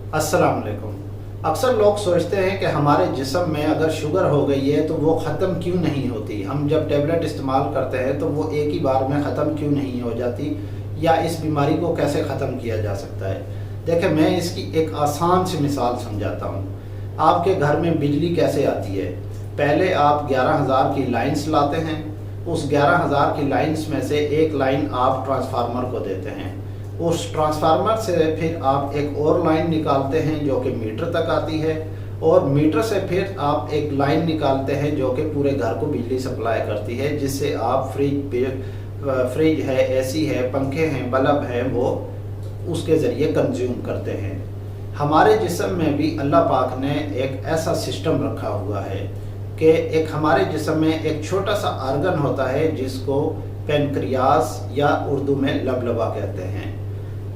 अस्सलाम वालेकुम। अक्सर लोग सोचते हैं कि हमारे जिस्म में अगर शुगर हो गई है तो वो ख़त्म क्यों नहीं होती। हम जब टेबलेट इस्तेमाल करते हैं तो वो एक ही बार में ख़त्म क्यों नहीं हो जाती, या इस बीमारी को कैसे ख़त्म किया जा सकता है। देखिए, मैं इसकी एक आसान सी मिसाल समझाता हूँ। आपके घर में बिजली कैसे आती है। पहले आप 11,000 की लाइन्स लाते हैं। उस 11,000 की लाइन्स में से एक लाइन आप ट्रांसफार्मर को देते हैं। उस ट्रांसफार्मर से फिर आप एक और लाइन निकालते हैं जो कि मीटर तक आती है, और मीटर से फिर आप एक लाइन निकालते हैं जो कि पूरे घर को बिजली सप्लाई करती है, जिससे आप फ्रिज है, एसी है, पंखे हैं, बल्ब हैं, वो उसके ज़रिए कंज्यूम करते हैं। हमारे जिस्म में भी अल्लाह पाक ने एक ऐसा सिस्टम रखा हुआ है कि एक हमारे जिस्म में एक छोटा सा आर्गन होता है जिसको पेनक्रियास या उर्दू में लबलबा कहते हैं।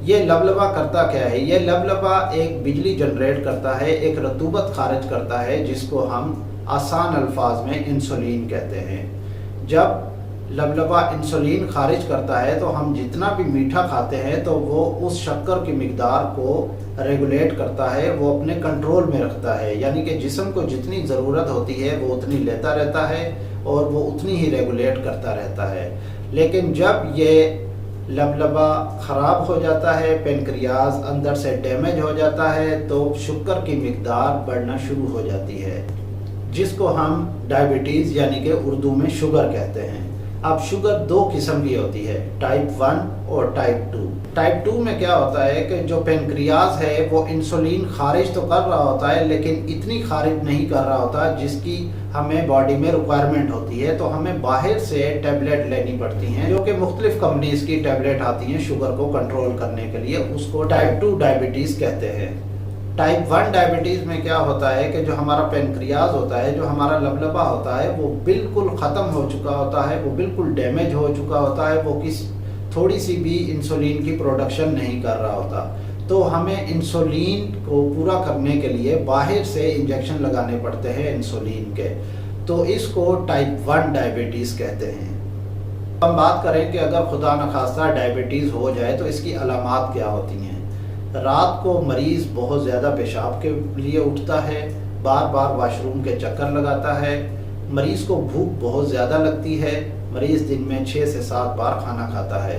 ये लबलबा करता क्या है? ये लबलबा एक बिजली जनरेट करता है, एक रतूबत खारिज करता है, जिसको हम आसान अल्फाज में इंसुलिन कहते हैं। जब लबलबा इंसुलिन खारिज करता है तो हम जितना भी मीठा खाते हैं तो वो उस शक्कर की मिकदार को रेगुलेट करता है, वो अपने कंट्रोल में रखता है। यानी कि जिस्म को जितनी ज़रूरत होती है वो उतनी लेता रहता है और वो उतनी ही रेगुलेट करता रहता है। लेकिन जब ये लबलबा ख़राब हो जाता है, पेनक्रियाज अंदर से डैमेज हो जाता है, तो शुगर की मिकदार बढ़ना शुरू हो जाती है, जिसको हम डायबिटीज़ यानी कि उर्दू में शुगर कहते हैं। अब शुगर दो किस्म की होती है, टाइप 1 और टाइप 2। टाइप 2 में क्या होता है कि जो पेनक्रियाज है वो इंसुलिन खारिज तो कर रहा होता है, लेकिन इतनी खारिज नहीं कर रहा होता जिसकी हमें बॉडी में रिक्वायरमेंट होती है। तो हमें बाहर से टैबलेट लेनी पड़ती हैं, जो कि मुख्तलिफ कंपनीज की टैबलेट आती हैं शुगर को कंट्रोल करने के लिए। उसको टाइप 2 डायबिटीज़ कहते हैं। टाइप 1 डायबिटीज़ में क्या होता है कि जो हमारा पेनक्रियाज होता है, जो हमारा लबलबा होता है, वो बिल्कुल ख़त्म हो चुका होता है, वो बिल्कुल डैमेज हो चुका होता है, वो थोड़ी सी भी इंसुलिन की प्रोडक्शन नहीं कर रहा होता। तो हमें इंसुलिन को पूरा करने के लिए बाहर से इंजेक्शन लगाने पड़ते हैं इंसुलिन के। तो इसको टाइप 1 डायबिटीज़ कहते हैं। हम बात करें कि अगर खुदा न खास्ता डायबिटीज़ हो जाए तो इसकी अलामात क्या होती हैं। रात को मरीज़ बहुत ज़्यादा पेशाब के लिए उठता है, बार बार वाशरूम के चक्कर लगाता है, मरीज़ को भूख बहुत ज़्यादा लगती है, मरीज़ दिन में 6 से 7 बार खाना खाता है,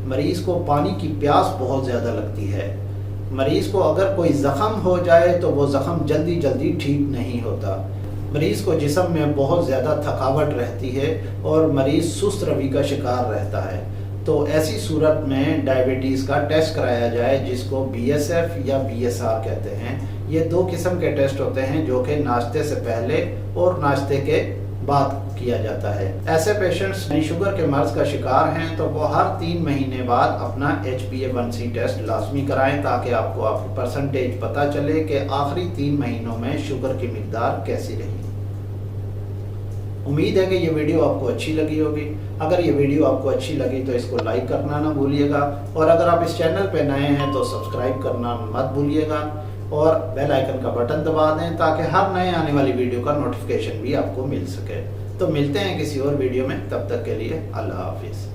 मरीज़ को पानी की प्यास बहुत ज़्यादा लगती है, मरीज़ को अगर कोई ज़ख़म हो जाए तो वो ज़ख़म जल्दी जल्दी ठीक नहीं होता, मरीज़ को जिस्म में बहुत ज़्यादा थकावट रहती है और मरीज़ सुस्त रवि का शिकार रहता है। तो ऐसी सूरत में डायबिटीज़ का टेस्ट कराया जाए, जिसको BSF या BSR कहते हैं। ये दो किस्म के टेस्ट होते हैं जो कि नाश्ते से पहले और नाश्ते के बाद किया जाता है। ऐसे पेशेंट्स शुगर के मर्ज़ का शिकार हैं तो वो हर 3 महीने बाद अपना HbA1c टेस्ट लाजमी कराएं, ताकि आपको आपकी परसेंटेज पता चले कि आखिरी 3 महीनों में शुगर की मिकदार कैसी रही। उम्मीद है कि ये वीडियो आपको अच्छी लगी होगी। अगर ये वीडियो आपको अच्छी लगी तो इसको लाइक करना ना भूलिएगा, और अगर आप इस चैनल पे नए हैं तो सब्सक्राइब करना मत भूलिएगा, और बेल आइकन का बटन दबा दें ताकि हर नए आने वाली वीडियो का नोटिफिकेशन भी आपको मिल सके। तो मिलते हैं किसी और वीडियो में, तब तक के लिए अल्लाह हाफिज़।